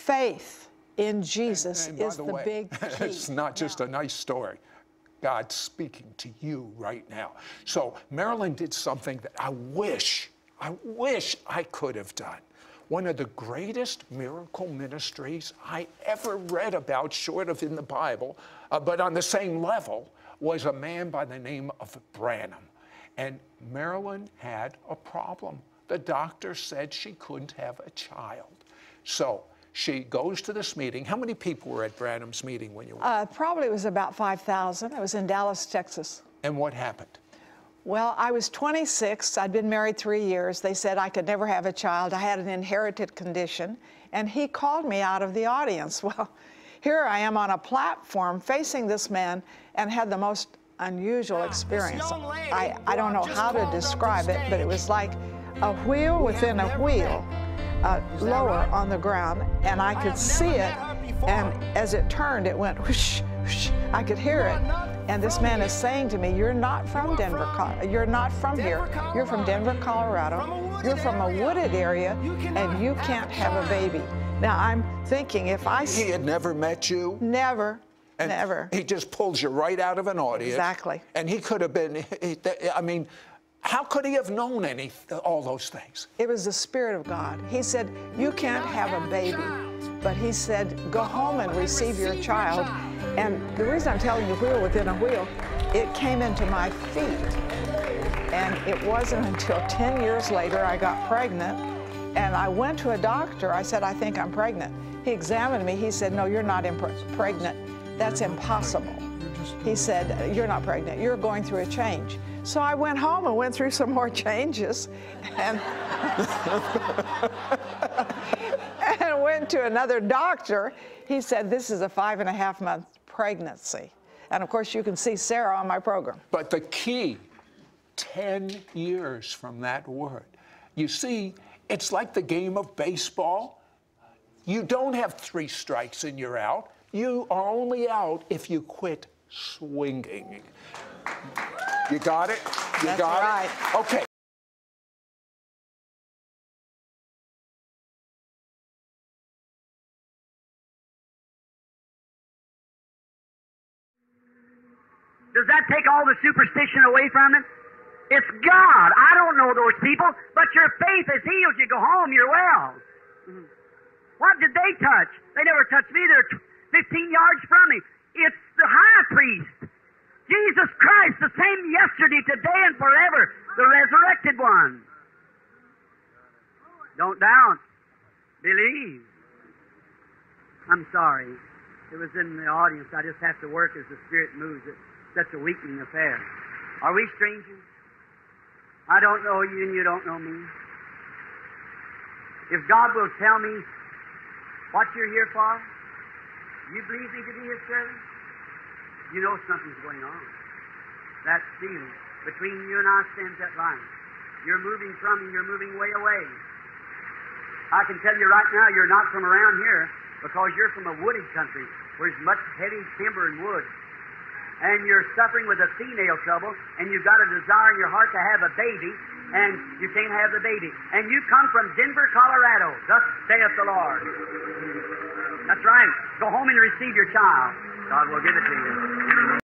faith in Jesus and is by the way, big key. It's not just a nice story. God's speaking to you right now. So Marilyn did something that I wish I could have done. One of the greatest miracle ministries I ever read about, short of in the Bible, but on the same level, was a man by the name of Branham. And Marilyn had a problem. The doctor said she couldn't have a child. So she goes to this meeting. How many people were at Branham's meeting when you went? Probably it was about 5,000. I was in Dallas, Texas. And what happened? Well, I was 26. I'd been married 3 years. They said I could never have a child. I had an inherited condition. And he called me out of the audience. Well, here I am on a platform facing this man and had the most unusual experience. I don't know how to describe it, but it was like a wheel within a wheel, lower on the ground, and I could see it, and as it turned, it went whoosh, whoosh. I could hear it, and this man is saying to me, you're not from Denver, you're not from here, you're from Denver, Colorado, you're from a wooded area, and you can't have a baby. Now, I'm thinking if I... He had never met you? Never. And never. He just pulls you right out of an audience. Exactly. And he could have been, I mean, how could he have known all those things? It was the Spirit of God. He said, you can't have a baby. But he said, go home and receive your child. And the reason I'm telling you wheel within a wheel, it came into my feet. And it wasn't until 10 years later I got pregnant. And I went to a doctor. I said, I think I'm pregnant. He examined me. He said, no, you're not pregnant. That's impossible. He said, you're not pregnant. You're going through a change. So I went home and went through some more changes and, and went to another doctor. He said, this is a 5.5-month pregnancy. And of course, you can see Sarah on my program. But the key, 10 years from that word. You see, it's like the game of baseball. You don't have 3 strikes and you're out. You are only out if you quit swinging. You got it? You That's got right. it? Okay. Does that take all the superstition away from it? It's God. I don't know those people, but your faith has healed you. Go home, you're well. What did they touch? They never touched me. They're 15 yards from me. It's the high priest, Jesus Christ, the same yesterday, today, and forever, the resurrected one. Don't doubt. Believe. I'm sorry. It was in the audience. I just have to work as the Spirit moves. It's such a weakening affair. Are we strangers? I don't know you and you don't know me. If God will tell me what you're here for, you believe me to be His servant? You know something's going on. That feeling between you and I stands that line. You're moving from me, you're moving way away. I can tell you right now, you're not from around here because you're from a wooded country where there's much heavy timber and wood. And you're suffering with a female trouble, and you've got a desire in your heart to have a baby, and you can't have the baby. And you come from Denver, Colorado. Thus saith the Lord. That's right. Go home and receive your child. God will give it to you.